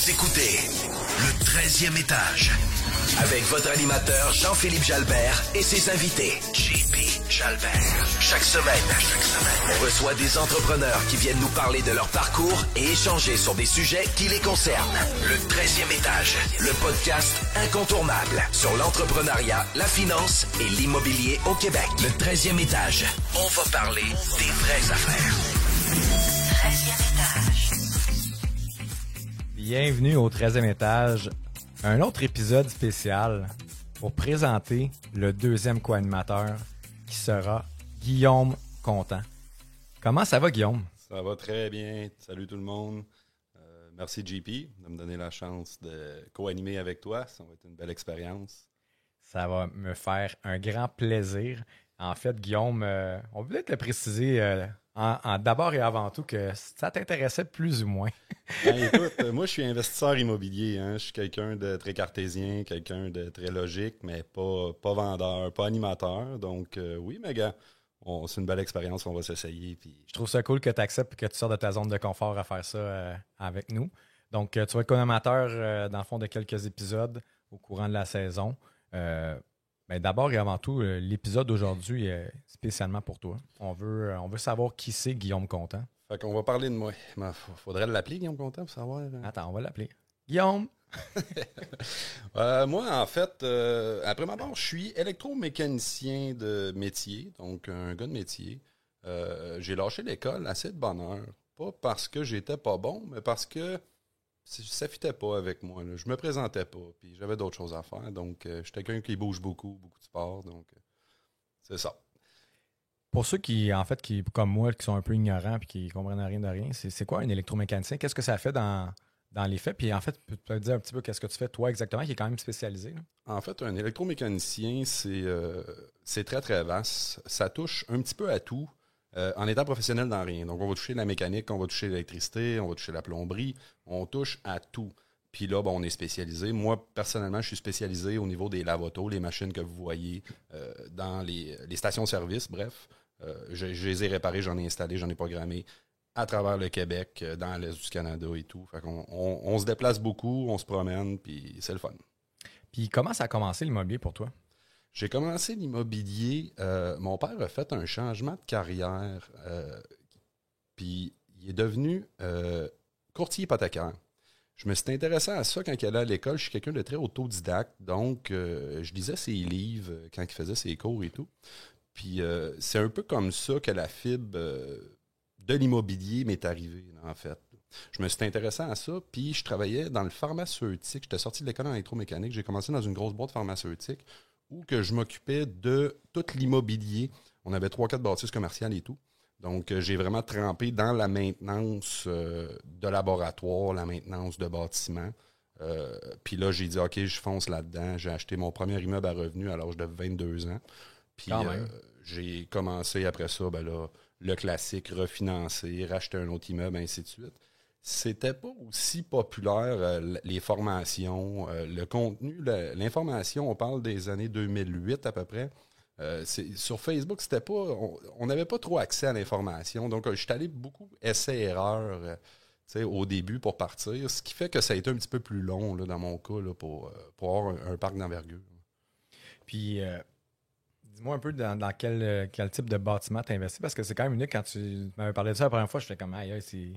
Vous écoutez le 13e étage avec votre animateur Jean-Philippe Jalbert et ses invités JP Jalbert. Chaque semaine, on reçoit des entrepreneurs qui viennent nous parler de leur parcours et échanger sur des sujets qui les concernent. Le 13e étage, le podcast incontournable sur l'entrepreneuriat, la finance et l'immobilier au Québec. Le 13e étage, on va parler des vraies affaires. 13e étage. Bienvenue au 13e étage, un autre épisode spécial pour présenter le deuxième co-animateur qui sera Guillaume Contant. Comment ça va, Guillaume? Ça va très bien. Salut tout le monde. Merci JP de me donner la chance de co-animer avec toi. Ça va être une belle expérience. Ça va me faire un grand plaisir. En fait, Guillaume, on peut peut-être le préciser d'abord et avant tout que ça t'intéressait plus ou moins. Écoute, moi je suis investisseur immobilier. Je suis quelqu'un de très cartésien, quelqu'un de très logique, mais pas vendeur, pas animateur. Donc oui, mes gars, c'est une belle expérience, on va s'essayer. Puis... Je trouve ça cool que tu acceptes et que tu sors de ta zone de confort à faire ça avec nous. Donc, tu vas être co-animateur dans le fond de quelques épisodes au courant de la saison. D'abord et avant tout, l'épisode d'aujourd'hui est spécialement pour toi. On veut savoir qui c'est Guillaume Contant. Fait qu'on va parler de moi. Faudrait l'appeler Guillaume Contant pour savoir. Attends, on va l'appeler. Guillaume! Moi, en fait, après ma part, je suis électromécanicien de métier, donc un gars de métier. J'ai lâché l'école assez de bonne heure. Pas parce que j'étais pas bon, mais parce que ça fitait pas avec moi. Là. Je me présentais pas, puis j'avais d'autres choses à faire. Donc, je suis quelqu'un qui bouge beaucoup de sport, donc c'est ça. Pour ceux qui comme moi, qui sont un peu ignorants et qui comprennent rien de rien, c'est quoi un électromécanicien? Qu'est-ce que ça fait dans les faits? Puis en fait, tu peux te dire un petit peu qu'est-ce que tu fais toi exactement, qui est quand même spécialisé. Là. En fait, un électromécanicien, c'est très, très vaste. Ça touche un petit peu à tout. En étant professionnel dans rien. Donc, on va toucher la mécanique, on va toucher l'électricité, on va toucher la plomberie. On touche à tout. Puis là, on est spécialisé. Moi, personnellement, je suis spécialisé au niveau des lave-autos, les machines que vous voyez dans les stations-service. Bref, je les ai réparées, j'en ai installé, j'en ai programmé à travers le Québec, dans l'Est du Canada et tout. Fait qu'on on se déplace beaucoup, on se promène, puis c'est le fun. Puis comment ça a commencé l'immobilier pour toi? J'ai commencé l'immobilier. Mon père a fait un changement de carrière. Puis il est devenu courtier hypothécaire. Je me suis intéressé à ça quand il allait à l'école. Je suis quelqu'un de très autodidacte. Donc, je lisais ses livres quand il faisait ses cours et tout. Puis c'est un peu comme ça que la fibre de l'immobilier m'est arrivée, en fait. Je me suis intéressé à ça, puis je travaillais dans le pharmaceutique. J'étais sorti de l'école en électromécanique. J'ai commencé dans une grosse boîte pharmaceutique où que je m'occupais de tout l'immobilier. On avait 3-4 bâtisses commerciales et tout. Donc, j'ai vraiment trempé dans la maintenance de laboratoire, la maintenance de bâtiments. Puis là, j'ai dit, OK, je fonce là-dedans. J'ai acheté mon premier immeuble à revenus à l'âge de 22 ans. Puis j'ai commencé après ça, le classique, refinancer, racheter un autre immeuble, ainsi de suite. C'était pas aussi populaire, les formations, le contenu, l'information, on parle des années 2008 à peu près. Sur Facebook, c'était pas, on n'avait pas trop accès à l'information. Donc, je suis allé beaucoup essai-erreur au début pour partir, ce qui fait que ça a été un petit peu plus long là, dans mon cas là, pour avoir un parc d'envergure. Puis, dis-moi un peu dans quel type de bâtiment tu as investi, parce que c'est quand même unique quand tu m'avais parlé de ça la première fois, je fais comme, c'est...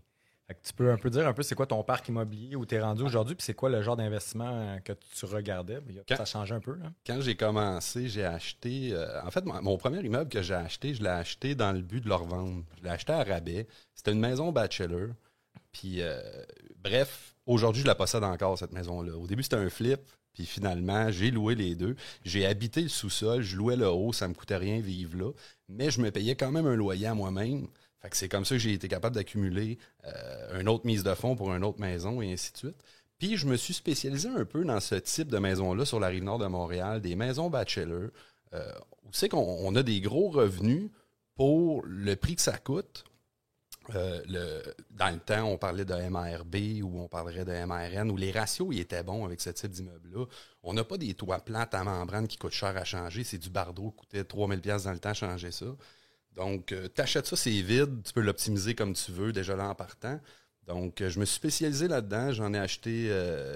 Fait que tu peux un peu dire c'est quoi ton parc immobilier où tu es rendu aujourd'hui, puis c'est quoi le genre d'investissement que tu regardais? Ça a changé un peu. Là. Quand j'ai commencé, j'ai acheté... en fait, mon premier immeuble que j'ai acheté, je l'ai acheté dans le but de le revendre. Je l'ai acheté à rabais. C'était une maison bachelor. Puis, bref, aujourd'hui, je la possède encore, cette maison-là. Au début, c'était un flip. Puis finalement, j'ai loué les deux. J'ai habité le sous-sol, je louais le haut, ça me coûtait rien vivre là. Mais je me payais quand même un loyer à moi-même. Fait que c'est comme ça que j'ai été capable d'accumuler une autre mise de fonds pour une autre maison et ainsi de suite. Puis je me suis spécialisé un peu dans ce type de maison-là sur la Rive-Nord de Montréal, des maisons bachelor, où c'est qu'on a des gros revenus pour le prix que ça coûte. Dans le temps, on parlait de MRB ou on parlerait de MRN, où les ratios ils étaient bons avec ce type d'immeuble-là. On n'a pas des toits plats à membrane qui coûtent cher à changer. C'est du Bardot qui coûtait 3 000 $ dans le temps à changer ça. Donc, tu achètes ça, c'est vide, tu peux l'optimiser comme tu veux, déjà là en partant. Donc, je me suis spécialisé là-dedans. J'en ai acheté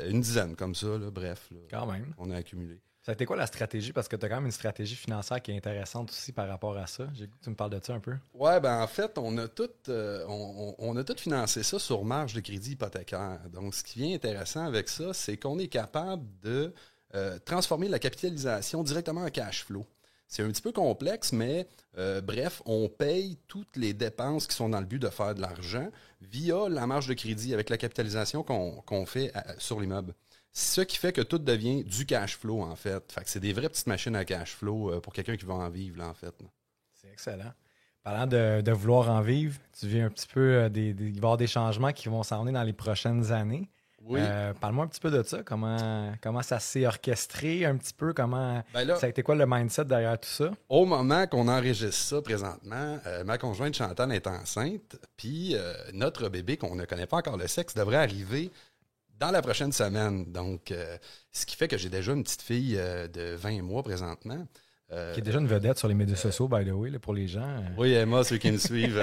une dizaine comme ça, là. Bref. Là, Quand même. on a accumulé. Ça a été quoi la stratégie? Parce que tu as quand même une stratégie financière qui est intéressante aussi par rapport à ça. J'ai goût que tu me parles de ça un peu. Ouais, ben en fait, on a tout financé ça sur marge de crédit hypothécaire. Donc, ce qui vient intéressant avec ça, c'est qu'on est capable de transformer la capitalisation directement en cash flow. C'est un petit peu complexe, mais bref, on paye toutes les dépenses qui sont dans le but de faire de l'argent via la marge de crédit avec la capitalisation qu'on fait sur l'immeuble. Ce qui fait que tout devient du cash flow, en fait. Fait que c'est des vraies petites machines à cash flow pour quelqu'un qui veut en vivre, là, en fait. Là. C'est excellent. Parlant de vouloir en vivre, tu viens un petit peu il va y avoir des changements qui vont s'en venir dans les prochaines années. Oui. Parle-moi un petit peu de ça. Comment ça s'est orchestré un petit peu? Ben là, Ça a été quoi le mindset derrière tout ça? au moment qu'on enregistre ça présentement, ma conjointe Chantal est enceinte, puis notre bébé, qu'on ne connaît pas encore le sexe, devrait arriver dans la prochaine semaine. Donc, ce qui fait que j'ai déjà une petite fille de 20 mois présentement. Qui est déjà une vedette sur les médias sociaux, by the way, là, pour les gens. Oui, Emma, ceux qui me suivent,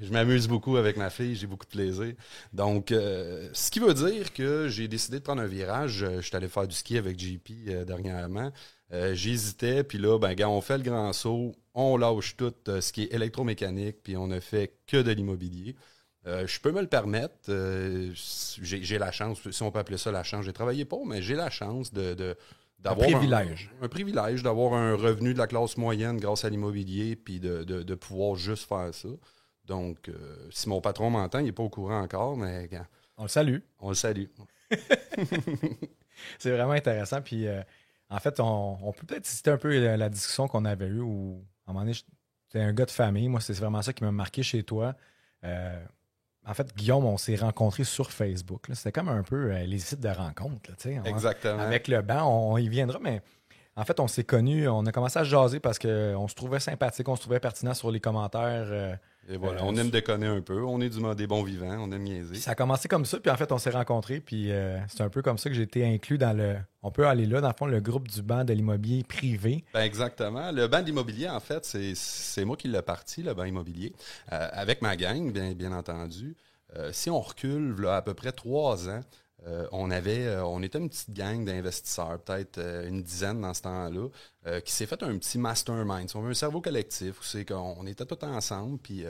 je m'amuse beaucoup avec ma fille, j'ai beaucoup de plaisir. Donc, ce qui veut dire que j'ai décidé de prendre un virage. Je suis allé faire du ski avec JP dernièrement. J'hésitais, puis là, ben, gars, on fait le grand saut, on lâche tout ce qui est électromécanique, puis on ne fait que de l'immobilier. Je peux me le permettre. J'ai la chance, si on peut appeler ça la chance, j'ai travaillé pour, mais j'ai la chance d'avoir un privilège d'avoir un revenu de la classe moyenne grâce à l'immobilier, puis de pouvoir juste faire ça. Donc, si mon patron m'entend, il n'est pas au courant encore, mais on le salue. On le salue. C'est vraiment intéressant. Puis, en fait, on peut peut-être citer un peu la discussion qu'on avait eue où, à un moment donné, j'étais un gars de famille. Moi, c'est vraiment ça qui m'a marqué chez toi. En fait, Guillaume, on s'est rencontrés sur Facebook. Là. C'était comme un peu les sites de rencontres. Là, exactement. Avec le banc, on y viendra, mais en fait, on s'est connus, on a commencé à se jaser parce qu'on se trouvait sympathique, on se trouvait pertinent sur les commentaires. Et voilà, on aime déconner un peu, on est des bons vivants, on aime niaiser. Ça a commencé comme ça, puis en fait, on s'est rencontrés, puis c'est un peu comme ça que j'ai été inclus dans on peut aller là, dans le fond, le groupe du banc de l'immobilier privé. Ben exactement. Le banc d'immobilier, en fait, c'est moi qui l'ai parti, le banc immobilier, avec ma gang, bien entendu. Si on recule, là, à peu près 3 ans, on était une petite gang d'investisseurs, peut-être une dizaine dans ce temps-là, qui s'est fait un petit mastermind. Si on veut un cerveau collectif, où c'est qu'on était tous ensemble, puis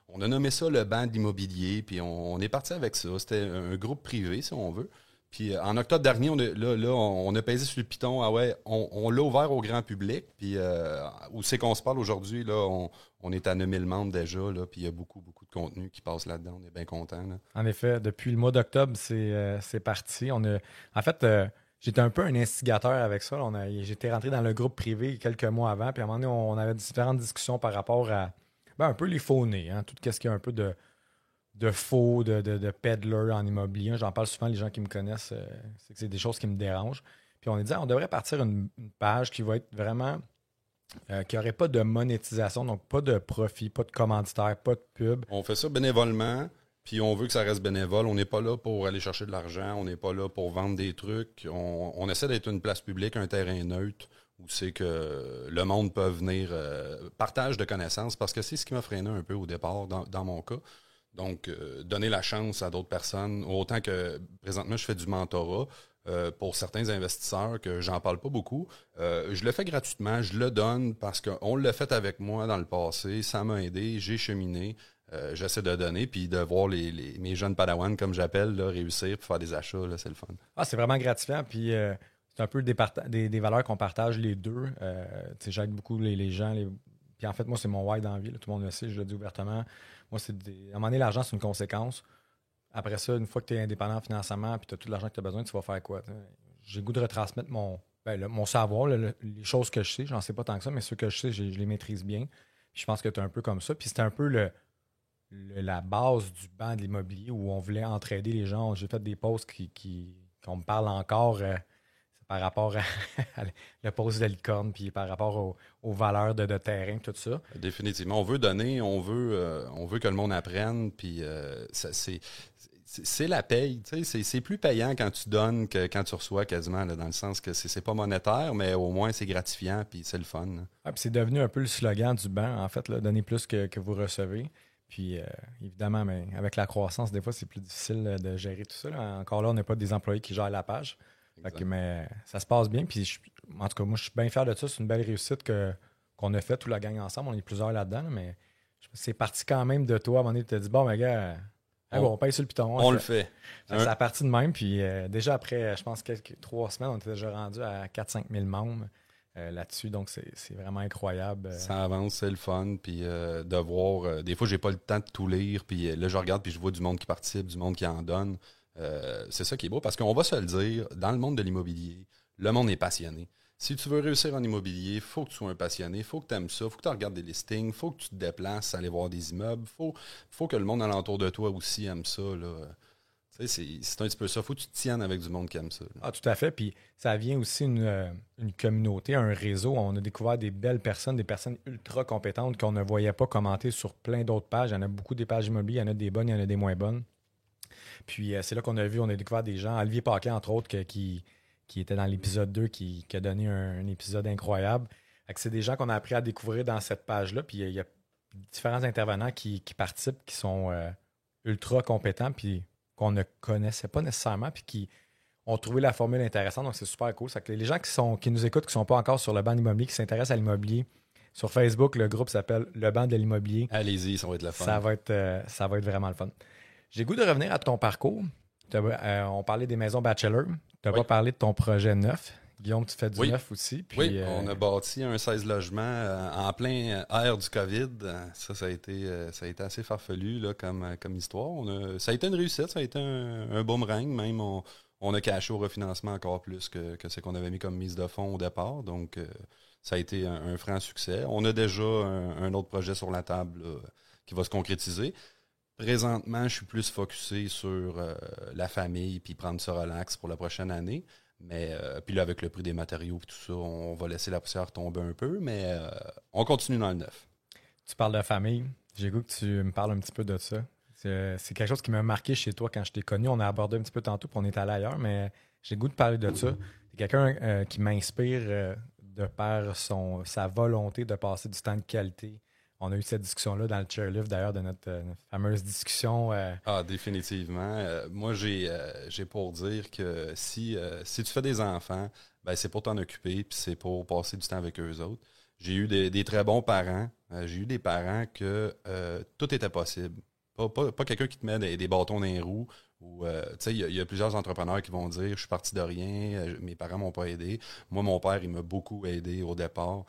on a nommé ça le banc de l'immobilier, puis on est parti avec ça. C'était un groupe privé, si on veut. Puis en octobre dernier, on a pesé sur le piton. Ah ouais, on l'a ouvert au grand public. Puis où c'est qu'on se parle aujourd'hui, là, on est à 9000 membres déjà, là, puis il y a beaucoup de contenu qui passe là-dedans. On est bien contents. En effet, depuis le mois d'octobre, c'est parti. En fait, j'étais un peu un instigateur avec ça. J'étais rentré dans le groupe privé quelques mois avant, puis à un moment donné, on avait différentes discussions par rapport à un peu les faux nez, hein, tout ce qui est un peu de faux, de peddler en immobilier. J'en parle souvent, les gens qui me connaissent, c'est des choses qui me dérangent. Puis on est dit, on devrait partir une page qui va être vraiment, qui n'aurait pas de monétisation, donc pas de profit, pas de commanditaire, pas de pub. On fait ça bénévolement, puis on veut que ça reste bénévole. On n'est pas là pour aller chercher de l'argent, on n'est pas là pour vendre des trucs. On essaie d'être une place publique, un terrain neutre, où c'est que le monde peut venir partage de connaissances, parce que c'est ce qui m'a freiné un peu au départ, dans mon cas. Donc, donner la chance à d'autres personnes, autant que présentement, je fais du mentorat pour certains investisseurs que j'en parle pas beaucoup. Je le fais gratuitement, je le donne parce qu'on l'a fait avec moi dans le passé, ça m'a aidé, j'ai cheminé, j'essaie de donner, puis de voir mes jeunes padawans, comme j'appelle, là, réussir pour faire des achats, là, c'est le fun. Ah, c'est vraiment gratifiant, puis c'est un peu des valeurs qu'on partage les deux. J'aide beaucoup les gens, puis en fait, moi, c'est mon why dans la vie, là, tout le monde le sait, je le dis ouvertement. Moi, à un moment donné, l'argent, c'est une conséquence. Après ça, une fois que tu es indépendant financièrement et tu as tout l'argent que tu as besoin, tu vas faire quoi? J'ai le goût de retransmettre mon savoir, les choses que je sais. J'en sais pas tant que ça, mais ceux que je sais, je les maîtrise bien. Puis je pense que tu es un peu comme ça. Puis c'était un peu la base du banc de l'immobilier où on voulait entraider les gens. J'ai fait des posts qu'on me parle encore par rapport à le poste de licorne, puis par rapport aux valeurs de terrain, tout ça. Définitivement. On veut donner, on veut que le monde apprenne, puis c'est la paye. C'est plus payant quand tu donnes que quand tu reçois quasiment, là, dans le sens que c'est pas monétaire, mais au moins c'est gratifiant, puis c'est le fun. Ah, puis c'est devenu un peu le slogan du banc, en fait, là, donner plus que vous recevez. Puis, évidemment, mais avec la croissance, des fois, c'est plus difficile de gérer tout ça. Là. Encore là, on n'a pas des employés qui gèrent la page. Mais ça se passe bien. Puis, en tout cas, moi, je suis bien fier de ça. C'est une belle réussite qu'on a fait, toute la gang ensemble. On est plusieurs là-dedans, là, mais c'est parti quand même de toi. À un moment donné, tu t'es dit, bon, mais gars, on paye sur le piton. On le fait. Ça a parti de même. Puis, déjà après, je pense, 3 semaines, on était déjà rendu à 4-5 000 membres. Là-dessus, donc c'est vraiment incroyable. Ça avance, c'est le fun, puis de voir, des fois j'ai pas le temps de tout lire, puis là je regarde puis je vois du monde qui participe, du monde qui en donne. C'est ça qui est beau, parce qu'on va se le dire, dans le monde de l'immobilier, le monde est passionné. Si tu veux réussir en immobilier, il faut que tu sois un passionné, il faut que tu aimes ça, il faut que tu regardes des listings, il faut que tu te déplaces, aller voir des immeubles, il faut que le monde alentour de toi aussi aime ça, là. C'est un petit peu ça. Faut que tu te tiennes avec du monde qui aime ça. Là. Ah, tout à fait. Puis ça vient aussi une communauté, un réseau. On a découvert des belles personnes, des personnes ultra compétentes qu'on ne voyait pas commenter sur plein d'autres pages. Il y en a beaucoup des pages immobilières. Il y en a des bonnes, il y en a des moins bonnes. Puis c'est là qu'on a découvert des gens. Olivier Paquet, entre autres, qui était dans l'épisode 2, qui a donné un épisode incroyable. C'est des gens qu'on a appris à découvrir dans cette page-là. Puis il y a différents intervenants qui participent, qui sont ultra compétents. Puis qu'on ne connaissait pas nécessairement, puis qui ont trouvé la formule intéressante. Donc, c'est super cool. Que les gens qui nous écoutent, qui ne sont pas encore sur le banc de l'immobilier, qui s'intéressent à l'immobilier, sur Facebook, le groupe s'appelle Le Banc de l'immobilier. Allez-y, ça va être le fun. Ça va être vraiment le fun. J'ai le goût de revenir à ton parcours. On parlait des maisons bachelor. Tu n'as pas parlé de ton projet neuf. Guillaume, tu fais du neuf aussi. Puis, on a bâti un 16 logements en plein air du COVID. Ça a été assez farfelu là, comme histoire. Ça a été une réussite, ça a été un boomerang. Même, on a caché au refinancement encore plus que ce qu'on avait mis comme mise de fonds au départ. Donc, ça a été un franc succès. On a déjà un autre projet sur la table là, qui va se concrétiser. Présentement, je suis plus focusé sur la famille puis prendre ça relax pour la prochaine année. Mais puis là, avec le prix des matériaux et tout ça, on va laisser la poussière tomber un peu, mais on continue dans le neuf. Tu parles de famille. J'ai le goût que tu me parles un petit peu de ça. C'est quelque chose qui m'a marqué chez toi quand je t'ai connu. On a abordé un petit peu tantôt, puis on est allé ailleurs, mais j'ai le goût de parler de ça. C'est quelqu'un qui m'inspire de par sa volonté de passer du temps de qualité. On a eu cette discussion-là dans le chairlift, d'ailleurs, de notre fameuse discussion. Ah, définitivement. Moi, j'ai pour dire que si tu fais des enfants, ben, c'est pour t'en occuper, puis c'est pour passer du temps avec eux autres. J'ai eu des très bons parents. J'ai eu des parents que tout était possible. Pas quelqu'un qui te met des bâtons dans les roues. Il y a plusieurs entrepreneurs qui vont dire « Je suis parti de rien, mes parents m'ont pas aidé. » Moi, mon père, il m'a beaucoup aidé au départ.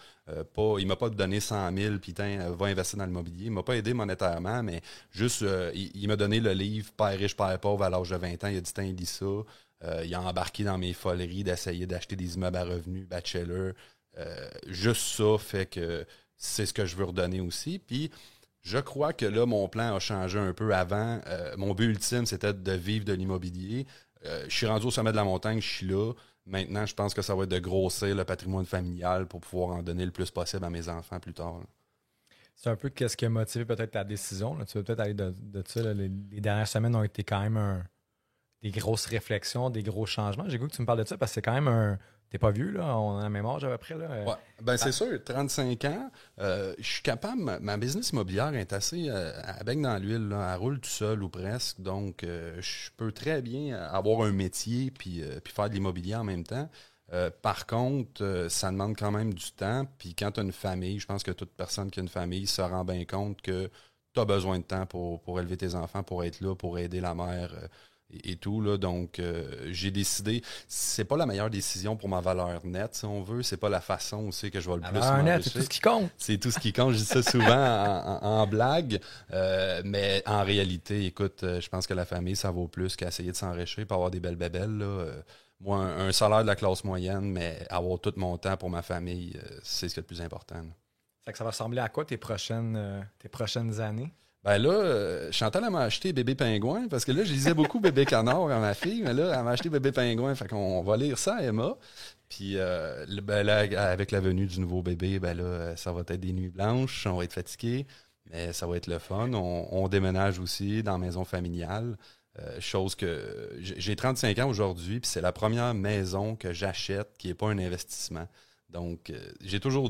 Il m'a pas donné 100 000 puis va investir dans l'immobilier. Il m'a pas aidé monétairement, mais juste, il m'a donné le livre « Père riche, père pauvre » à l'âge de 20 ans. Il a dit « lis ça. » Il a embarqué dans mes foleries d'essayer d'acheter des immeubles à revenus, bachelor. Juste ça fait que c'est ce que je veux redonner aussi. Puis, je crois que là, mon plan a changé un peu avant. Mon but ultime, c'était de vivre de l'immobilier. Je suis rendu au sommet de la montagne, je suis là. Maintenant, je pense que ça va être de grossir le patrimoine familial pour pouvoir en donner le plus possible à mes enfants plus tard. Là. C'est un peu qu'est-ce qui a motivé peut-être ta décision. Là. Tu veux peut-être aller de ça. Là. Les dernières semaines ont été quand même des grosses réflexions, des gros changements. J'ai goût que tu me parles de ça parce que c'est quand même T'es pas vieux, là? On a la même âge à peu près, là? Ouais. Ben, c'est sûr, 35 ans. Je suis capable, ma business immobilière est assez à bec dans l'huile, là. Elle roule tout seul ou presque. Donc, je peux très bien avoir un métier puis faire de l'immobilier en même temps. Par contre, ça demande quand même du temps. Puis quand tu as une famille, je pense que toute personne qui a une famille se rend bien compte que tu as besoin de temps pour élever tes enfants, pour être là, pour aider la mère et tout. Là. Donc, j'ai décidé, c'est pas la meilleure décision pour ma valeur nette, si on veut. C'est pas la façon aussi que je vais le plus m'enrichir. C'est tout ce qui compte. C'est tout ce qui compte. Je dis ça souvent en blague. Mais en réalité, écoute, je pense que la famille, ça vaut plus qu'essayer de s'enrichir pour avoir des belles bébelles. Là. Moi, un salaire de la classe moyenne, mais avoir tout mon temps pour ma famille, c'est ce qui est le plus important. Ça va ressembler à quoi tes prochaines années? Ben là, Chantal m'a acheté Bébé Pingouin, parce que là, je lisais beaucoup Bébé Canard à ma fille, mais là, elle m'a acheté Bébé Pingouin, fait qu'on va lire ça à Emma. Puis là, avec la venue du nouveau bébé, ben là, ça va être des nuits blanches, on va être fatigué, mais ça va être le fun. On déménage aussi dans la maison familiale, chose que j'ai 35 ans aujourd'hui, puis c'est la première maison que j'achète qui n'est pas un investissement. Donc, j'ai toujours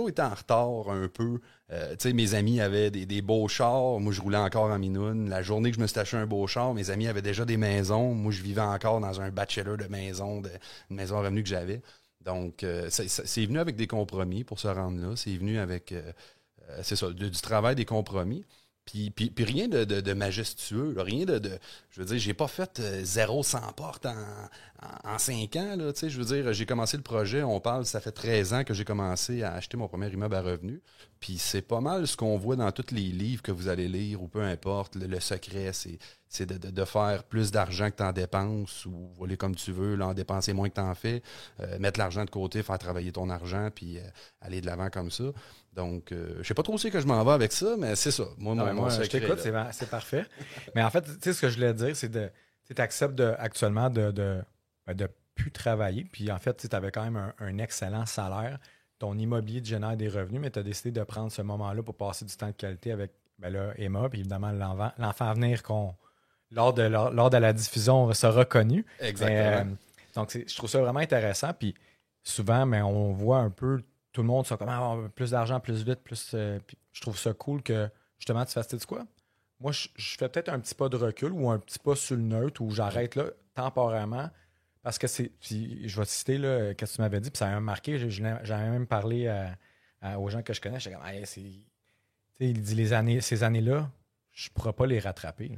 été en retard un peu. Tu sais, mes amis avaient des beaux chars. Moi, je roulais encore en minoune. La journée que je me suis acheté un beau char, mes amis avaient déjà des maisons. Moi, je vivais encore dans un bachelor de maison, une maison à revenu que j'avais. Donc, c'est venu avec des compromis pour se rendre là. C'est venu avec, c'est ça, du travail, des compromis. Puis rien de majestueux, là, rien de. Je veux dire, j'ai pas fait 0-100 portes en 5 ans. Là, je veux dire, j'ai commencé le projet, ça fait 13 ans que j'ai commencé à acheter mon premier immeuble à revenu. Puis c'est pas mal ce qu'on voit dans tous les livres que vous allez lire, ou peu importe. Le secret, c'est de faire plus d'argent que tu en dépenses, ou voler comme tu veux, là, en dépenser moins que tu en fais, mettre l'argent de côté, faire travailler ton argent, puis aller de l'avant comme ça. Donc, je sais pas trop où que je m'en vais avec ça, mais c'est ça. Moi, je t'écoute, c'est parfait. Mais en fait, tu sais, ce que je voulais dire, c'est de tu acceptes actuellement de plus travailler. Puis en fait, tu avais quand même un excellent salaire. Ton immobilier te génère des revenus, mais tu as décidé de prendre ce moment-là pour passer du temps de qualité avec Emma, puis évidemment l'enfant à venir lors de la diffusion sera connu. Exactement. Donc, je trouve ça vraiment intéressant. Puis souvent, mais on voit un peu tout le monde ça comme avoir plus d'argent, plus vite, plus. Puis je trouve ça cool que justement tu fasses, tu sais quoi? Moi, je fais peut-être un petit pas de recul ou un petit pas sur le neutre où j'arrête là temporairement. Parce que puis je vais te citer là, qu'est-ce que tu m'avais dit, puis ça m'a marqué. J'avais même parlé aux gens que je connais. J'étais comme, hey, il dit ces années-là, je ne pourrai pas les rattraper.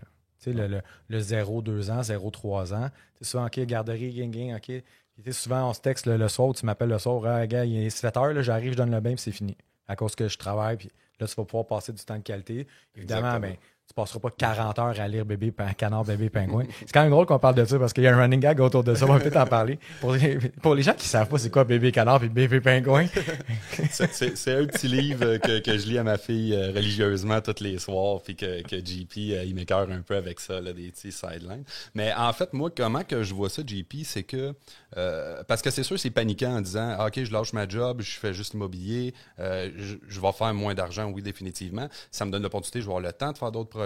Tu sais, le 0-2 ans, 0-3 ans. Tu sais, souvent, OK, garderie, gang, OK. Puis souvent, on se texte le soir, où tu m'appelles le soir, ah, gars, il est 7 heures, là, j'arrive, je donne le bain, puis c'est fini. À cause que je travaille, puis là, tu vas pouvoir passer du temps de qualité. Évidemment, ben, tu ne passeras pas 40 heures à lire Canard, bébé, pingouin. C'est quand même drôle qu'on parle de ça parce qu'il y a un running gag autour de ça. On va peut-être en parler. Pour les gens qui ne savent pas c'est quoi bébé canard et bébé pingouin. c'est un petit livre que je lis à ma fille religieusement tous les soirs, puis que JP, il m'écœure un peu avec ça, là, des petits sidelines. Mais en fait, moi, comment que je vois ça, JP, c'est que, parce que c'est sûr, c'est paniquant en disant, ah, OK, je lâche ma job, je fais juste l'immobilier, je vais faire moins d'argent, oui, définitivement. Ça me donne l'opportunité, je vais avoir le temps de faire d'autres projets.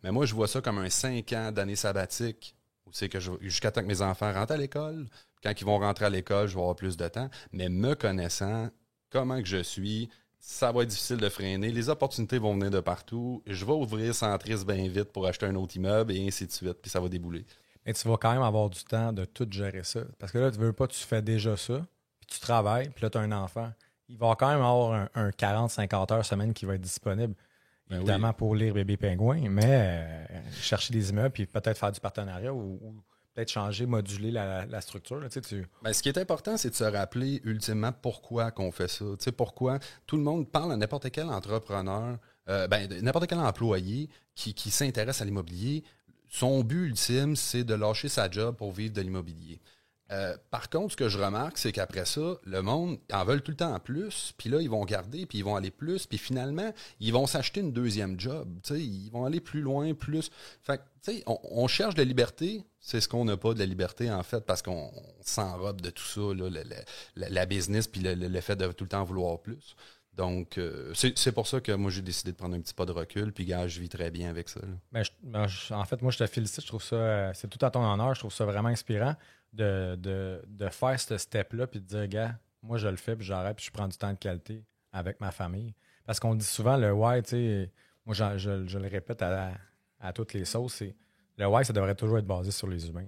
Mais moi, je vois ça comme un 5 ans d'année sabbatique où c'est que jusqu'à temps que mes enfants rentrent à l'école. Quand ils vont rentrer à l'école, je vais avoir plus de temps. Mais me connaissant, comment que je suis, ça va être difficile de freiner. Les opportunités vont venir de partout. Je vais ouvrir Centris bien vite pour acheter un autre immeuble et ainsi de suite. Puis ça va débouler. Mais tu vas quand même avoir du temps de tout gérer ça. Parce que là, tu veux pas, tu fais déjà ça, puis tu travailles, puis là, tu as un enfant. Il va quand même avoir un 40-50 heures semaine qui va être disponible. Évidemment, pour lire Bébé Pingouin, mais chercher des immeubles puis peut-être faire du partenariat ou peut-être changer, moduler la structure. Là, ce qui est important, c'est de se rappeler ultimement pourquoi qu'on fait ça. Tu sais, pourquoi tout le monde parle à n'importe quel entrepreneur, n'importe quel employé qui s'intéresse à l'immobilier. Son but ultime, c'est de lâcher sa job pour vivre de l'immobilier. Par contre, ce que je remarque, c'est qu'après ça, le monde en veut tout le temps en plus, puis là, ils vont garder, puis ils vont aller plus, puis finalement, ils vont s'acheter une deuxième job. Ils vont aller plus loin, plus. Fait que, on cherche de la liberté, c'est ce qu'on n'a pas de la liberté, en fait, parce qu'on s'enrobe de tout ça, là, la business, puis le fait de tout le temps vouloir plus. Donc, c'est pour ça que moi, j'ai décidé de prendre un petit pas de recul, puis gars, je vis très bien avec ça. En fait, moi, je te félicite, je trouve ça, c'est tout à ton honneur, je trouve ça vraiment inspirant de faire ce step-là, puis de dire, gars, moi, je le fais, puis j'arrête, puis je prends du temps de qualité avec ma famille. Parce qu'on dit souvent, le why, tu sais, moi, je le répète à toutes les sauces, c'est le why, ça devrait toujours être basé sur les humains.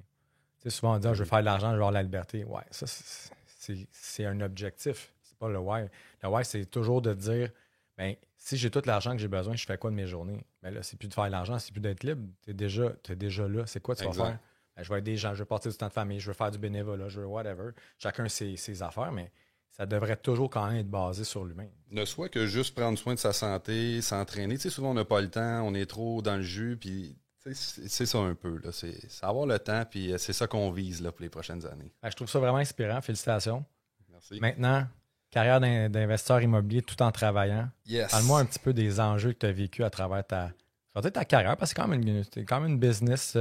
Tu sais, souvent, on dit, je veux faire de l'argent, je veux avoir la liberté. Ouais, ça, c'est un objectif. C'est pas le why. Le why, c'est toujours de dire, ben, si j'ai tout l'argent que j'ai besoin, je fais quoi de mes journées? Ben là, c'est plus de faire de l'argent, c'est plus d'être libre. T'es déjà là. C'est quoi tu vas faire? Ben, je vais aider des gens, je veux partir du temps de famille, je veux faire du bénévolat, je veux whatever. Chacun ses affaires, mais ça devrait toujours quand même être basé sur l'humain. Ne soit que juste prendre soin de sa santé, s'entraîner. Tu sais, souvent, on n'a pas le temps, on est trop dans le jus, puis c'est ça un peu. Là. C'est avoir le temps, puis c'est ça qu'on vise là, pour les prochaines années. Ben, je trouve ça vraiment inspirant. Félicitations. Merci. Maintenant, carrière d'investisseur immobilier tout en travaillant. Yes. Parle-moi un petit peu des enjeux que tu as vécu à travers ta carrière, parce que c'est quand même une business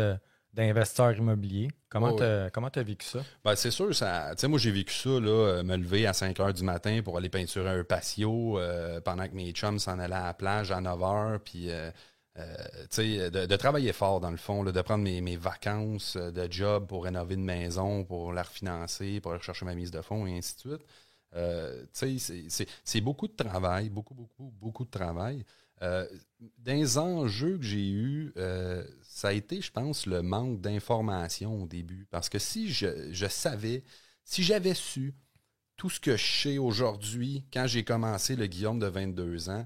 d'investisseur immobilier. Comment tu as vécu ça? Ben, c'est sûr, moi j'ai vécu ça, là, me lever à 5 h du matin pour aller peinturer un patio pendant que mes chums s'en allaient à la plage à 9 h, puis de travailler fort dans le fond, là, de prendre mes vacances de job pour rénover une maison, pour la refinancer, pour aller chercher ma mise de fonds et ainsi de suite. C'est beaucoup de travail, beaucoup de travail. Dans les enjeux que j'ai eus, ça a été, je pense, le manque d'information au début. Parce que si je savais, si j'avais su tout ce que je sais aujourd'hui, quand j'ai commencé le Guillaume de 22 ans,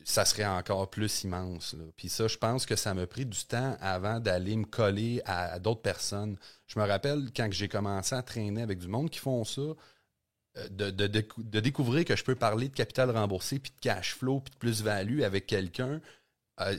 ça serait encore plus immense. Là. Puis ça, je pense que ça m'a pris du temps avant d'aller me coller à d'autres personnes. Je me rappelle quand j'ai commencé à traîner avec du monde qui font ça, de découvrir que je peux parler de capital remboursé, puis de cash flow, puis de plus-value avec quelqu'un.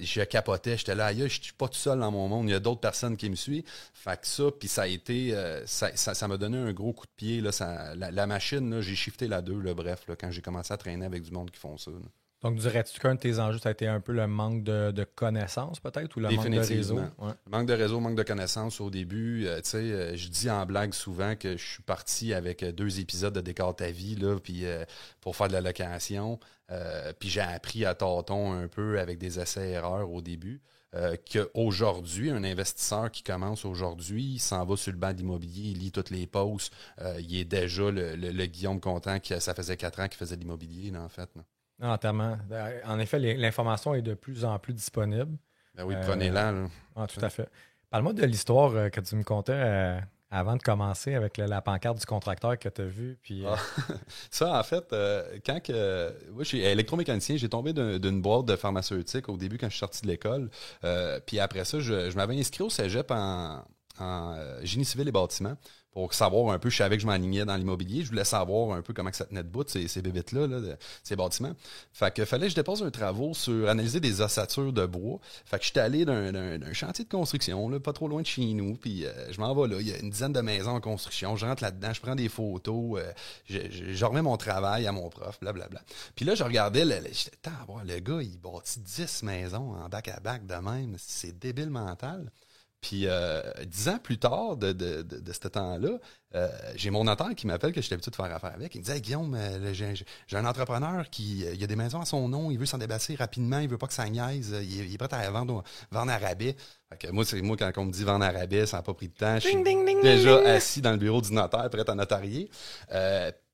Je capotais, j'étais là, aïe, je suis pas tout seul dans mon monde, il y a d'autres personnes qui me suivent. Fait que ça, puis ça a été, ça m'a donné un gros coup de pied. Là, la machine, là, j'ai shifté la 2, là, bref, là, quand j'ai commencé à traîner avec du monde qui font ça. Là. Donc, dirais-tu qu'un de tes enjeux, ça a été un peu le manque de connaissances, peut-être, ou le manque de réseau? Ouais. Manque de réseau, manque de connaissances au début. Je dis en blague souvent que je suis parti avec 2 épisodes de Décor ta vie, là, puis pour faire de la location. Puis j'ai appris à tâtons un peu avec des essais-erreurs au début. Qu'aujourd'hui, un investisseur qui commence aujourd'hui, il s'en va sur le banc d'immobilier, il lit toutes les posts. Il est déjà le Guillaume Content, ça faisait 4 ans qu'il faisait de l'immobilier, là, en fait. Là. Non, entièrement. En effet, l'information est de plus en plus disponible. Ben oui, prenez-la. Là. Ah, tout à fait. Parle-moi de l'histoire que tu me contais avant de commencer avec la pancarte du contracteur que tu as vu. Puis, Ça, en fait, quand moi, je suis électromécanicien, j'ai tombé d'une boîte de pharmaceutique au début quand je suis sorti de l'école. Puis après ça, je m'avais inscrit au cégep en génie civil et bâtiment. Pour savoir un peu, je savais que je m'alignais dans l'immobilier. Je voulais savoir un peu comment que ça tenait debout, ces bébites-là, ces bâtiments. Fait que fallait que je dépose un travaux sur analyser des ossatures de bois. Fait que j'étais allé d'un chantier de construction, là, pas trop loin de chez nous. Puis je m'en vais là. Il y a une dizaine de maisons en construction. Je rentre là-dedans, je prends des photos. Je remets mon travail à mon prof, blablabla. Puis là, je regardais, j'étais, le gars, il bâtit 10 maisons en back-à-back de même. C'est débile mental. Puis 10 ans plus tard de ce temps-là, j'ai mon notaire qui m'appelle que j'étais habitué de faire affaire avec. Il me dit hey, Guillaume, j'ai un entrepreneur il a des maisons à son nom, il veut s'en débarrasser rapidement, il veut pas que ça niaise, il est prêt à vendre à rabais. Fait que moi, quand on me dit vendre à rabais, ça n'a pas pris de temps. Je suis déjà assis dans le bureau du notaire, prêt à notarier.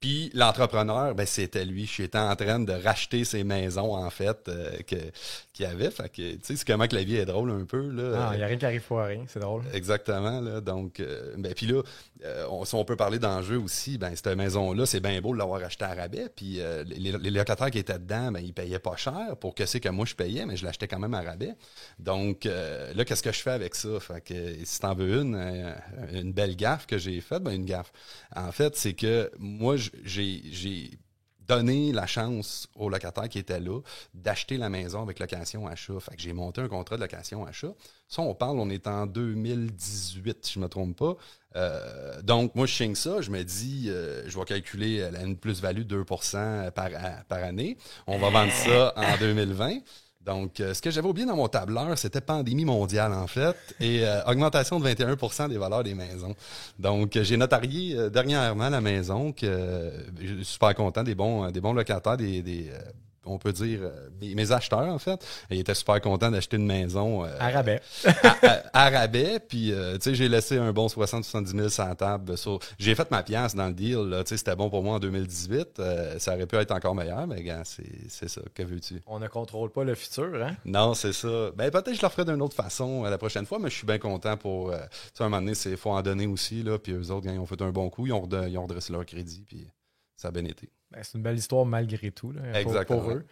Puis l'entrepreneur, ben c'était lui. Je suis en train de racheter ses maisons, en fait, qu'il avait. Fait que, tu sais, c'est comment que la vie est drôle un peu. Là. Il n'y a rien qui arrive pour rien, c'est drôle. Exactement. Là, donc, puis là, si on peut parler d'enjeu aussi, ben cette maison-là, c'est bien beau de l'avoir achetée à rabais. Puis les locataires qui étaient dedans, ben ils payaient pas cher pour que c'est que moi je payais, mais je l'achetais quand même à rabais. Donc, là, qu'est-ce que je fais avec ça? Fait que si t'en veux une belle gaffe que j'ai faite, ben une gaffe. En fait, c'est que moi, j'ai donné la chance aux locataires qui étaient là d'acheter la maison avec location-achat. Fait que j'ai monté un contrat de location-achat. Ça, on est en 2018, si je me trompe pas. Donc, moi, je signe ça. Je me dis, je vais calculer une plus-value de 2% par année. On va vendre ça en 2020. Donc, ce que j'avais oublié dans mon tableur, c'était pandémie mondiale, en fait, et augmentation de 21% des valeurs des maisons. Donc, j'ai notarié dernièrement la maison, que je suis super content, des bons locataires, on peut dire, mes acheteurs, en fait. Et ils étaient super contents d'acheter une maison. À rabais. à rabais. Puis, tu sais, j'ai laissé un bon 60-70 000 sur la table. J'ai fait ma pièce dans le deal. Tu sais, c'était bon pour moi en 2018. Ça aurait pu être encore meilleur, mais gars, c'est ça. Que veux-tu? On ne contrôle pas le futur, hein? Non, c'est ça. Ben, peut-être que je le ferai d'une autre façon la prochaine fois, mais je suis bien content pour... tu sais, à un moment donné, il faut en donner aussi, là. Puis eux autres, ils ont fait un bon coup. Ils ont redressé leur crédit, puis ça a bien été. Ben, c'est une belle histoire malgré tout là, pour eux.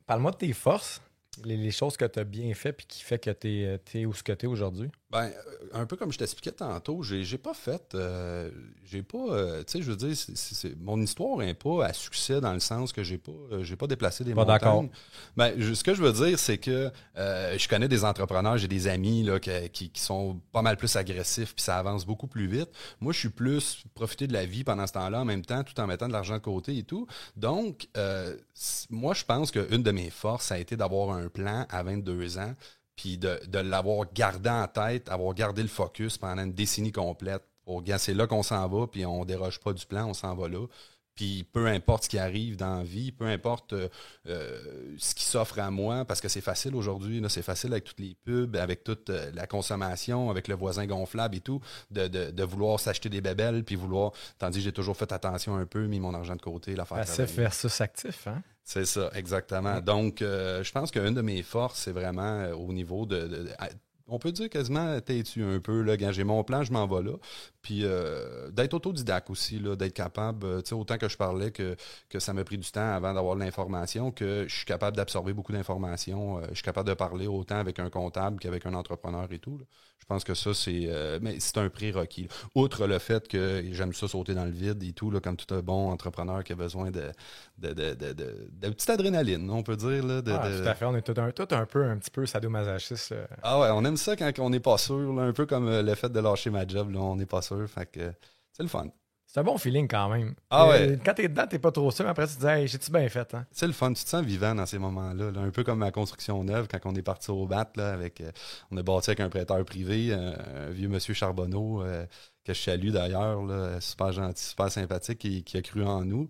Parle-moi de tes forces, les choses que tu as bien fait puis qui fait que tu es où ce que tu es aujourd'hui. Ben, un peu comme je t'expliquais tantôt, j'ai pas fait... tu sais, je veux dire, mon histoire n'est pas à succès dans le sens que j'ai pas déplacé des montagnes. D'accord. Ben, ce que je veux dire, c'est que je connais des entrepreneurs, j'ai des amis là, qui sont pas mal plus agressifs puis ça avance beaucoup plus vite. Moi, je suis plus profiter de la vie pendant ce temps-là en même temps, tout en mettant de l'argent de côté et tout. Donc, moi, je pense qu'une de mes forces, ça a été d'avoir un plan à 22 ans puis de l'avoir gardé en tête, avoir gardé le focus pendant une décennie complète. C'est là qu'on s'en va, puis on déroge pas du plan, on s'en va là. Puis peu importe ce qui arrive dans la vie, peu importe ce qui s'offre à moi, parce que c'est facile aujourd'hui, là, c'est facile avec toutes les pubs, avec toute la consommation, avec le voisin gonflable et tout, de vouloir s'acheter des bébelles, puis vouloir, tandis que j'ai toujours fait attention un peu, mis mon argent de côté, l'affaire. Passif versus actif, hein? C'est ça, exactement. Donc, je pense qu'une de mes forces, c'est vraiment au niveau on peut dire quasiment têtu un peu, là, quand j'ai mon plan, je m'en vais là. Puis d'être autodidacte aussi, là, d'être capable, tu sais, autant que je parlais que ça m'a pris du temps avant d'avoir de l'information, que je suis capable d'absorber beaucoup d'informations. Je suis capable de parler autant avec un comptable qu'avec un entrepreneur et tout, là. Je pense que ça, mais c'est un prérequis, là. Outre le fait que j'aime ça sauter dans le vide et tout, là, comme tout un bon entrepreneur qui a besoin de petite adrénaline, on peut dire. Là, tout à fait. On est tout un petit peu sadomasochiste. Ah ouais, on aime ça quand on n'est pas sûr, là, un peu comme le fait de lâcher ma job, là, on n'est pas sûr, fait que c'est le fun. C'est un bon feeling quand même. Ah ouais. Quand t'es dedans, t'es pas trop sûr, mais après tu te dis hey, j'ai-tu bien fait, hein? C'est le fun, tu te sens vivant dans ces moments-là, là, un peu comme ma construction neuve, quand on est parti au BAT, là, on a bâti avec un prêteur privé, un vieux monsieur Charbonneau, que je salue d'ailleurs, là, super gentil, super sympathique, qui a cru en nous,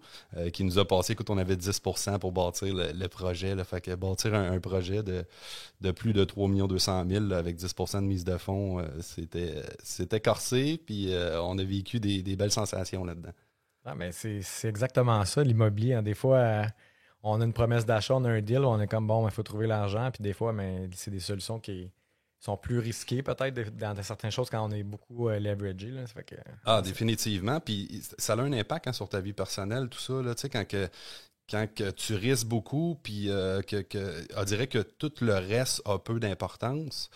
qui nous a passé, écoute, on avait 10% pour bâtir le projet, là, fait que bâtir un projet de plus de 3 200 000 là, avec 10% de mise de fonds, c'était corsé, puis on a vécu des belles sensations là-dedans. Ah, mais c'est exactement ça, l'immobilier. Hein. Des fois, on a une promesse d'achat, on a un deal, on est comme bon, il faut trouver l'argent, puis des fois, mais c'est des solutions qui sont plus risquées peut-être dans certaines choses quand on est beaucoup leveragé. Là. Ça fait que, définitivement. Puis ça a un impact, hein, sur ta vie personnelle, tout ça. Là, tu sais, quand tu risques beaucoup, puis on dirait que tout le reste a peu d'importance.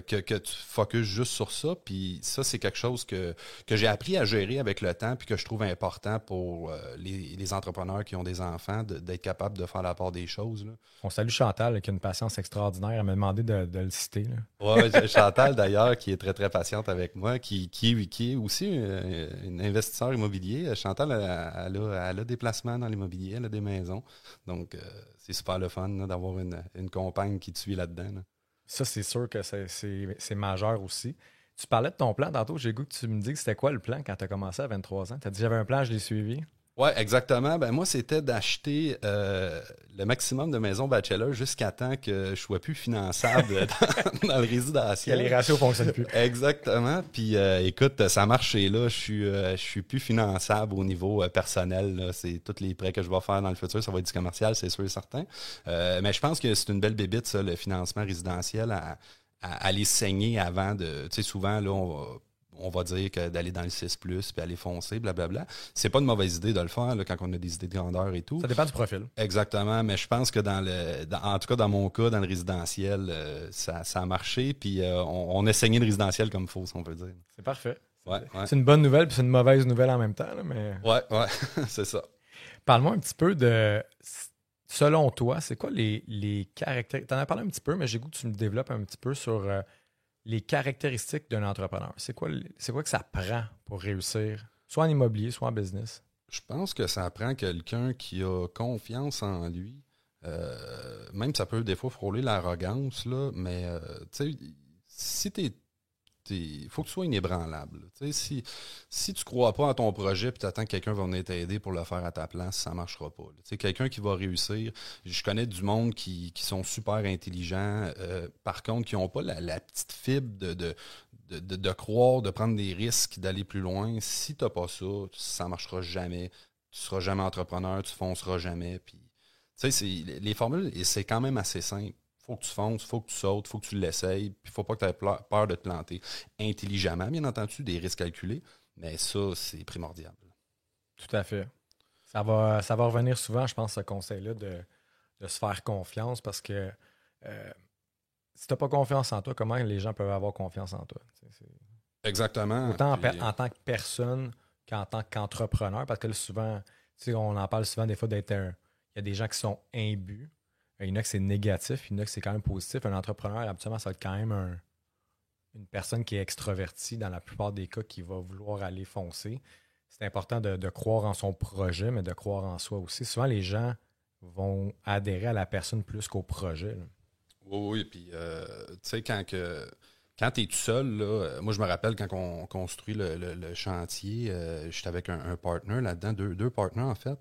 Que tu focuses juste sur ça. Puis ça, c'est quelque chose que j'ai appris à gérer avec le temps puis que je trouve important pour les entrepreneurs qui ont des enfants, d'être capable de faire la part des choses. Là. On salue Chantal, qui a une patience extraordinaire. Elle m'a demandé de le citer. Oui, Chantal, d'ailleurs, qui est très, très patiente avec moi, qui est aussi une investisseur immobilier. Chantal, elle a des placements dans l'immobilier, elle a des maisons. Donc, c'est super le fun là, d'avoir une compagne qui te suit là-dedans. Là. Ça, c'est sûr que c'est majeur aussi. Tu parlais de ton plan tantôt. J'ai le goût que tu me dis que c'était quoi le plan quand tu as commencé à 23 ans? Tu as dit j'avais un plan, je l'ai suivi. Oui, exactement. Ben moi, c'était d'acheter le maximum de maisons bachelor jusqu'à temps que je sois plus finançable dans le résidentiel. Que les ratios ne fonctionnent plus. Exactement. Puis écoute, ça a marché là. Je suis plus finançable au niveau personnel. Là. C'est tous les prêts que je vais faire dans le futur, ça va être du commercial, c'est sûr et certain. Mais je pense que c'est une belle bébite, ça, le financement résidentiel, à aller saigner avant de. Tu sais, souvent, là, on va dire que d'aller dans le 6+, puis aller foncer, blablabla. C'est pas une mauvaise idée de le faire là, quand on a des idées de grandeur et tout. Ça dépend du profil. Exactement, mais je pense que en tout cas dans mon cas, dans le résidentiel, ça a marché, puis on a saigné le résidentiel comme il faut, si on peut dire. C'est parfait. Ouais. C'est une bonne nouvelle, puis c'est une mauvaise nouvelle en même temps. Là, mais... Ouais, c'est ça. Parle-moi un petit peu de... Selon toi, c'est quoi les caractéristiques... Tu en as parlé un petit peu, mais j'ai goût que tu me développes un petit peu sur... les caractéristiques d'un entrepreneur. C'est quoi que ça prend pour réussir, soit en immobilier, soit en business? Je pense que ça prend quelqu'un qui a confiance en lui. Même ça peut des fois frôler l'arrogance, là, mais tu sais, si il faut que tu sois inébranlable. Si tu ne crois pas à ton projet et tu attends que quelqu'un va venir t'aider pour le faire à ta place, ça ne marchera pas. Quelqu'un qui va réussir, je connais du monde qui sont super intelligents, par contre, qui n'ont pas la petite fibre de croire, de prendre des risques, d'aller plus loin. Si tu n'as pas ça ne marchera jamais. Tu ne seras jamais entrepreneur, tu ne fonceras jamais. Puis, les formules, c'est quand même assez simple. Faut que tu fonces, faut que tu sautes, faut que tu l'essayes, puis faut pas que tu aies peur de te planter. Intelligemment, bien entendu, des risques calculés, mais ça, c'est primordial. Tout à fait. Ça va revenir souvent, je pense, ce conseil-là de se faire confiance, parce que si tu n'as pas confiance en toi, comment les gens peuvent avoir confiance en toi? Exactement. Autant en tant que personne qu'en tant qu'entrepreneur, parce que là, souvent, on en parle souvent des fois d'être il y a des gens qui sont imbus. Il y en a que c'est négatif, il y en a que c'est quand même positif. Un entrepreneur, habituellement, ça va être quand même une personne qui est extrovertie dans la plupart des cas, qui va vouloir aller foncer. C'est important de croire en son projet, mais de croire en soi aussi. Souvent, les gens vont adhérer à la personne plus qu'au projet. Là. Oui, puis tu sais, quand quand tu es tout seul, là, moi je me rappelle quand on construit le chantier, j'étais avec un partner là-dedans, deux partenaires en fait.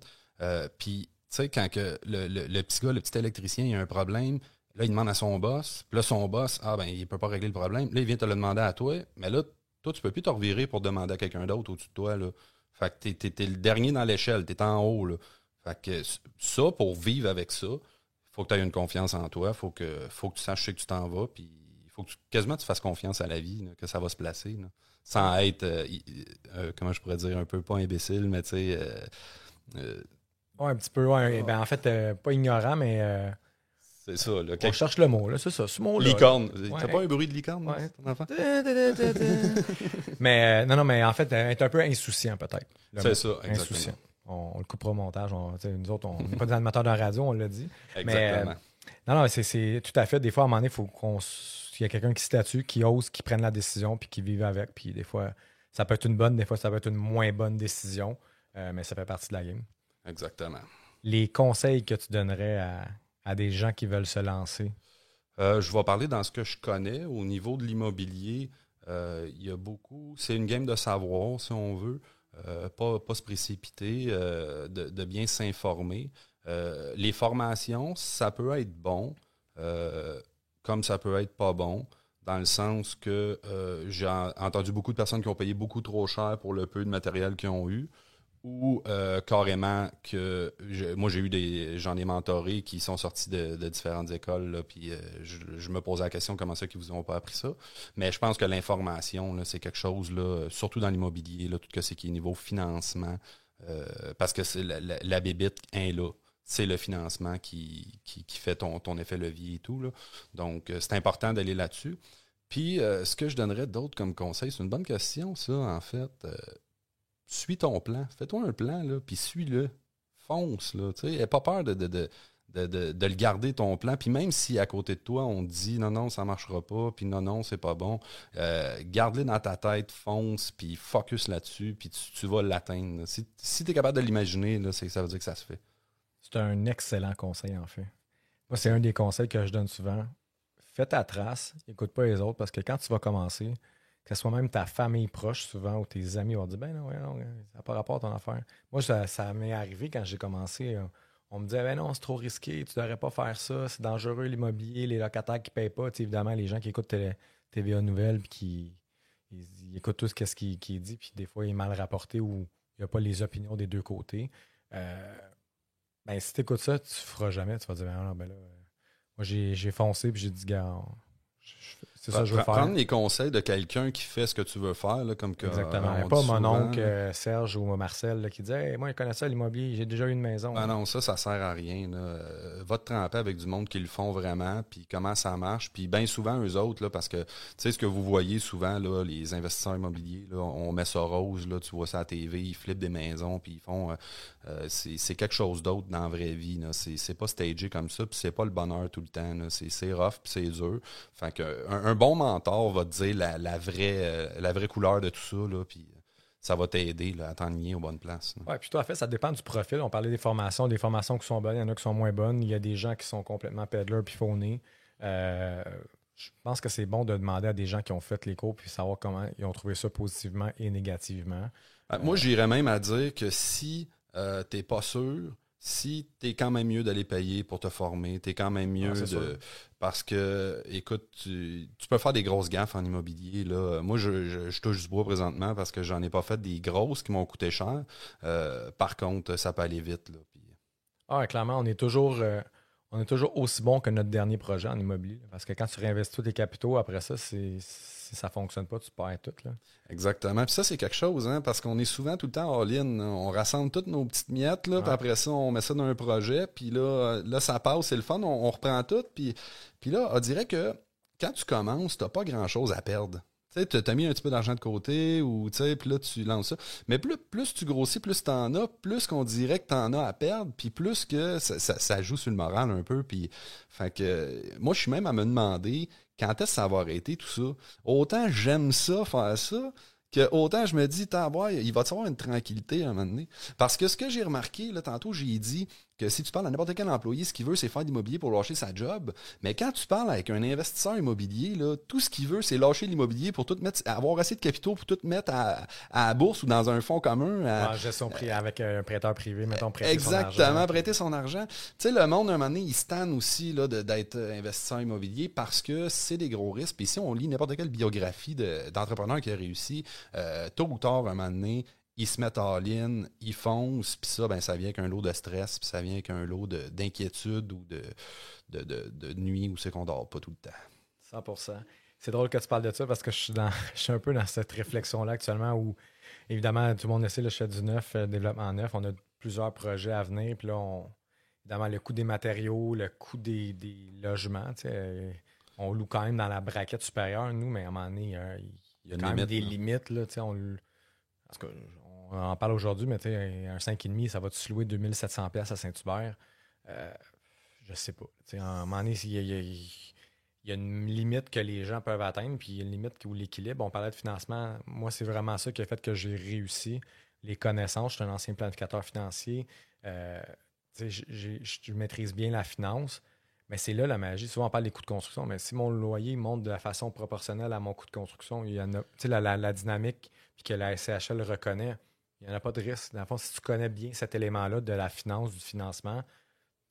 Puis, tu sais, quand que le petit gars, le petit électricien, il a un problème, là, il demande à son boss, puis là, son boss, il peut pas régler le problème. Là, il vient te le demander à toi, mais là, toi, tu peux plus te revirer pour demander à quelqu'un d'autre au-dessus de toi, là. Fait que t'es le dernier dans l'échelle, t'es en haut, là. Fait que ça, pour vivre avec ça, faut que tu aies une confiance en toi, faut que tu saches que tu t'en vas, puis il faut que quasiment tu fasses confiance à la vie, là, que ça va se placer, là, sans être, comment je pourrais dire, un peu pas imbécile, mais tu sais... un petit peu, ouais. Ben, en fait, pas ignorant, mais... c'est ça, là. On cherche le mot, là, c'est ça, ce mot-là. Licorne. Ouais. T'as pas un bruit de licorne, ouais. ton enfant? Mais non, mais en fait, être un peu insouciant, peut-être. C'est ça, exactement. Insouciant. On le coupera au montage. Nous autres, on n'est pas des animateurs de radio, on l'a dit. Exactement. Mais, non, c'est tout à fait. Des fois, à un moment donné, il faut qu'il y ait quelqu'un qui se statue, qui ose, qui prenne la décision, puis qui vive avec. Puis des fois, ça peut être une bonne, des fois, ça peut être une moins bonne décision. Mais ça fait partie de la game. Exactement. Les conseils que tu donnerais à des gens qui veulent se lancer? Je vais parler dans ce que je connais. Au niveau de l'immobilier, il y a beaucoup... C'est une game de savoir, si on veut. Pas se précipiter, de bien s'informer. Les formations, ça peut être bon, comme ça peut être pas bon, dans le sens que j'ai entendu beaucoup de personnes qui ont payé beaucoup trop cher pour le peu de matériel qu'ils ont eu, ou carrément que moi j'en ai mentoré qui sont sortis de différentes écoles, là, puis je me posais la question comment ça qu'ils vous ont pas appris ça. Mais je pense que l'information, là, c'est quelque chose, là, surtout dans l'immobilier, là, tout ce qui est niveau financement, parce que c'est la bébite est là. C'est le financement qui fait ton effet levier et tout, là. Donc, c'est important d'aller là-dessus. Puis, ce que je donnerais d'autre comme conseil, c'est une bonne question, ça, en fait. Suis ton plan. Fais-toi un plan, là, puis suis-le. Fonce, là. Tu sais, n'aie pas peur de le garder, ton plan. Puis même si à côté de toi, on te dit non, ça ne marchera pas, puis non, c'est pas bon, garde-le dans ta tête, fonce, puis focus là-dessus, puis tu vas l'atteindre. Si tu es capable de l'imaginer, là, ça veut dire que ça se fait. C'est un excellent conseil, en fait. Moi, c'est un des conseils que je donne souvent. Fais ta trace, écoute pas les autres, parce que quand tu vas commencer, que ce soit même ta famille proche, souvent, ou tes amis vont dire ben non, ça n'a pas rapport à ton affaire. Moi, ça m'est arrivé quand j'ai commencé. On me disait ben non, c'est trop risqué, tu ne devrais pas faire ça, c'est dangereux l'immobilier, les locataires qui ne payent pas. Tu sais, évidemment, les gens qui écoutent TVA Nouvelles puis qui ils écoutent tout ce qui est dit, puis des fois, il est mal rapporté ou il n'y a pas les opinions des deux côtés. Ben, si tu écoutes ça, tu ne feras jamais. Tu vas dire ben non, ben là, moi, j'ai foncé puis j'ai dit gars, c'est ça que je veux faire. Prendre les conseils de quelqu'un qui fait ce que tu veux faire, là, comme que. Exactement. Pas mon oncle Serge ou Marcel là, qui disait hey, moi, je connais ça, l'immobilier, j'ai déjà eu une maison. Ah non, ça sert à rien. Là. Va te tremper avec du monde qui le font vraiment, puis comment ça marche. Puis bien souvent, eux autres, là, parce que tu sais, ce que vous voyez souvent, là, les investisseurs immobiliers, là, on met ça rose, là, tu vois ça à la TV, ils flippent des maisons, puis ils font. C'est quelque chose d'autre dans la vraie vie. Là. C'est pas stagé comme ça, puis c'est pas le bonheur tout le temps. Là. C'est rough, puis c'est dur. Fait que un bon mentor va te dire la vraie couleur de tout ça, là, puis ça va t'aider là, à t'enligner aux bonnes places. Oui, puis tout à fait, ça dépend du profil. On parlait des formations qui sont bonnes, il y en a qui sont moins bonnes. Il y a des gens qui sont complètement peddlers puis faunés. Je pense que c'est bon de demander à des gens qui ont fait les cours puis savoir comment ils ont trouvé ça positivement et négativement. Moi, j'irais même à dire que si t'es pas sûr, si t'es quand même mieux d'aller payer pour te former, t'es quand même mieux de... Parce que, écoute, tu peux faire des grosses gaffes en immobilier. Là. Moi, je touche du bois présentement parce que j'en ai pas fait des grosses qui m'ont coûté cher. Par contre, ça peut aller vite. Là, puis... Ah, clairement, on est toujours aussi bon que notre dernier projet en immobilier. Parce que quand tu réinvestis tous tes capitaux, après ça, si ça ne fonctionne pas, tu perds tout. Là. Exactement. Puis ça, c'est quelque chose, hein, parce qu'on est souvent tout le temps all-in. On rassemble toutes nos petites miettes, là, puis après ça, on met ça dans un projet, puis là ça passe, c'est le fun, on reprend tout. Puis là, on dirait que quand tu commences, tu n'as pas grand-chose à perdre. Tu sais, tu as mis un petit peu d'argent de côté, ou puis là, tu lances ça. Mais plus tu grossis, plus tu en as, plus qu'on dirait que tu en as à perdre, puis plus que ça joue sur le moral un peu. Puis, fait que moi, je suis même à me demander quand est-ce que ça va arrêter tout ça. Autant j'aime ça, faire ça, que autant je me dis, il va y avoir une tranquillité à un moment donné. Parce que ce que j'ai remarqué, là, tantôt, j'ai dit que si tu parles à n'importe quel employé, ce qu'il veut, c'est faire de l'immobilier pour lâcher sa job. Mais quand tu parles avec un investisseur immobilier, là, tout ce qu'il veut, c'est lâcher l'immobilier pour tout mettre, avoir assez de capitaux pour tout mettre à la bourse ou dans un fonds commun. En gestion privée, avec un prêteur privé, mettons, prêter exactement, son argent. prêter son argent. Tu sais, le monde, un moment donné, il se tanne aussi là, d'être investisseur immobilier parce que c'est des gros risques. Puis si on lit n'importe quelle biographie d'entrepreneur qui a réussi, tôt ou tard, un moment donné, ils se mettent all-in, ils foncent, puis ça, ben, ça vient avec un lot de stress, puis ça vient avec un lot d'inquiétude ou de nuit où c'est qu'on dort pas tout le temps. 100%. C'est drôle que tu parles de ça parce que je suis un peu dans cette réflexion-là actuellement où, évidemment, tout le monde essaie, là, je fais du neuf, développement neuf, on a plusieurs projets à venir, puis là, évidemment, le coût des matériaux, le coût des logements, tu sais, on loue quand même dans la braquette supérieure, nous, mais à un moment donné, il y a quand même des limites, là, tu sais, parce que on en parle aujourd'hui, mais tu sais, un 5,5, ça va te louer 2700$ à Saint-Hubert? Je sais pas. Tu sais, à un moment donné, il y a une limite que les gens peuvent atteindre, puis il y a une limite où l'équilibre. On parlait de financement. Moi, c'est vraiment ça qui a fait que j'ai réussi. Les connaissances, je suis un ancien planificateur financier. Je maîtrise bien la finance, mais c'est là la magie. Souvent, on parle des coûts de construction, mais si mon loyer monte de la façon proportionnelle à mon coût de construction, il y en a, tu sais, la dynamique, puis que la SCHL reconnaît, il n'y en a pas de risque. Dans le fond, si tu connais bien cet élément-là de la finance, du financement,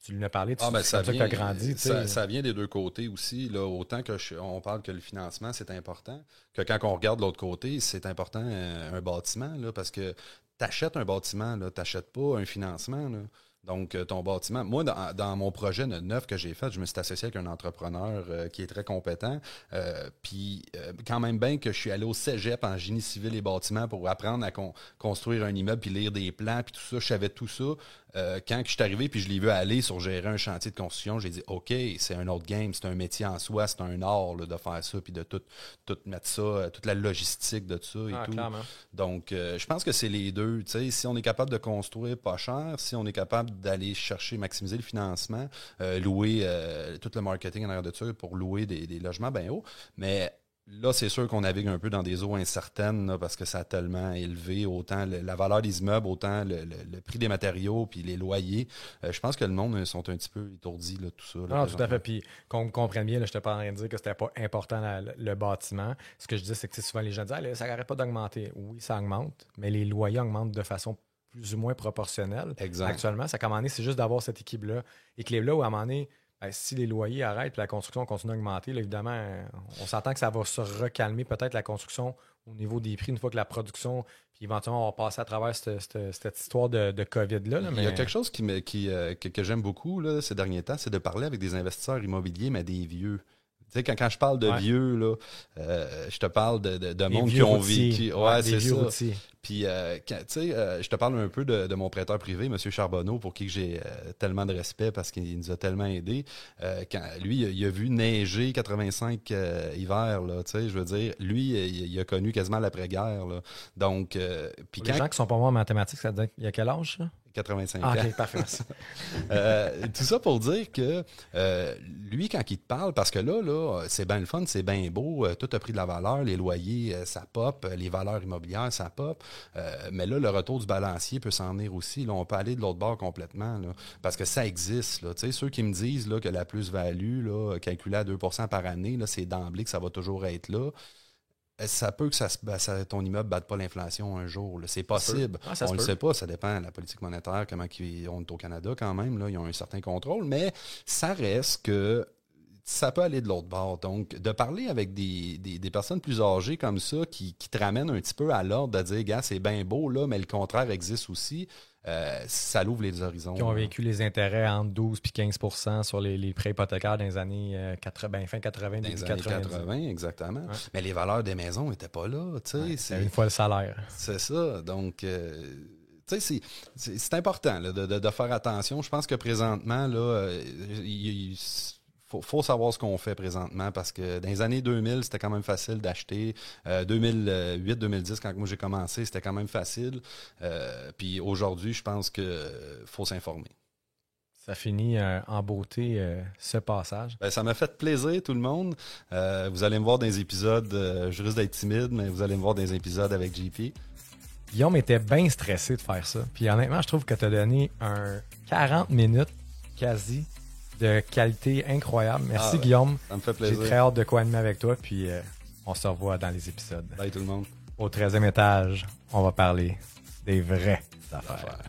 tu lui as parlé, c'est comme ça que tu as grandi. Ça vient des deux côtés aussi. Là, autant on parle que le financement, c'est important, que quand on regarde de l'autre côté, c'est important un bâtiment, là, parce que tu achètes un bâtiment, tu n'achètes pas un financement. Là. Donc, ton bâtiment, moi, dans mon projet de neuf que j'ai fait, je me suis associé avec un entrepreneur qui est très compétent. Puis, quand même bien que je suis allé au cégep en génie civil et bâtiment pour apprendre à construire un immeuble, puis lire des plans, puis tout ça. Je savais tout ça. Quand je suis arrivé, puis je l'ai vu aller sur gérer un chantier de construction, j'ai dit, OK, c'est un autre game, c'est un métier en soi, c'est un art là, de faire ça, puis de tout mettre ça, toute la logistique de ça et tout. Clairement. Donc, je pense que c'est les deux. Tu sais, si on est capable de construire pas cher, si on est capable d'aller chercher, maximiser le financement, louer tout le marketing en arrière de ça pour louer des logements bien hauts, mais là, c'est sûr qu'on navigue un peu dans des eaux incertaines là, parce que ça a tellement élevé autant la valeur des immeubles, autant le prix des matériaux puis les loyers. Je pense que le monde sont un petit peu étourdis, là, tout ça. Là, non, tout à fait. Puis qu'on comprenne bien, là, je n'étais pas en train de dire que c'était pas important le bâtiment. Ce que je dis, c'est que souvent les gens disent ça n'arrête pas d'augmenter. Oui, ça augmente, mais les loyers augmentent de façon plus ou moins proportionnelle. Exact. Actuellement, ça, à un moment donné, c'est juste d'avoir cette équilibre-là où à un moment donné, si les loyers arrêtent et la construction continue à augmenter, là, évidemment, on s'entend que ça va se recalmer peut-être la construction au niveau des prix une fois que la production, puis éventuellement, on va passer à travers cette histoire de COVID-là. Là, mais... Il y a quelque chose que j'aime beaucoup là, ces derniers temps, c'est de parler avec des investisseurs immobiliers, mais des vieux. Tu sais, quand je parle de vieux, là, je te parle de monde qui ont vécu. Ouais, c'est ça. Routiers. Puis, tu sais, je te parle un peu de mon prêteur privé, M. Charbonneau, pour qui j'ai tellement de respect parce qu'il nous a tellement aidés. Lui, il a vu neiger 85 hivers, là, tu sais, je veux dire. Lui, il a connu quasiment l'après-guerre, là. Donc, puis les gens qui sont pas bons en mathématiques, ça il y a quel âge, ça? 85 ans. OK, parfait. Tout ça pour dire que lui, quand il te parle, parce que là, c'est bien le fun, c'est bien beau, tout a pris de la valeur, les loyers, ça pop, les valeurs immobilières, ça pop. Mais là, le retour du balancier peut s'en venir aussi. Là, on peut aller de l'autre bord complètement, là, parce que ça existe. Là. Tu sais, ceux qui me disent là, que la plus-value, là, calculée à 2% par année, là, c'est d'emblée que ça va toujours être là. Ça peut que ton immeuble ne batte pas l'inflation un jour. Là. C'est possible. On ne le sait pas. Ça dépend de la politique monétaire, comment on est au Canada quand même. Là, ils ont un certain contrôle. Mais ça reste que ça peut aller de l'autre bord. Donc, de parler avec des personnes plus âgées comme ça qui te ramènent un petit peu à l'ordre de dire, gars, c'est bien beau, là, mais le contraire existe aussi. Ça l'ouvre les horizons. Qui ont vécu les intérêts entre 12 et 15% sur les prêts hypothécaires dans les années 80, fin 80, début 80, exactement. Ouais. Mais les valeurs des maisons n'étaient pas là. C'est une fois le salaire. C'est ça. Donc, c'est important là, de faire attention. Je pense que présentement, là, faut savoir ce qu'on fait présentement parce que dans les années 2000, c'était quand même facile d'acheter. 2008-2010, quand moi j'ai commencé, c'était quand même facile. Puis aujourd'hui, je pense qu'il faut s'informer. Ça finit en beauté ce passage. Ben, ça m'a fait plaisir, tout le monde. Vous allez me voir dans les épisodes, je risque d'être timide, mais vous allez me voir dans les épisodes avec JP. Guillaume était bien stressé de faire ça. Puis honnêtement, je trouve que tu as donné un 40 minutes quasi de qualité incroyable. Merci Guillaume. Ça me fait plaisir. J'ai très hâte de co-animer avec toi. Puis on se revoit dans les épisodes. Bye tout le monde. Au 13e étage, on va parler des vraies affaires.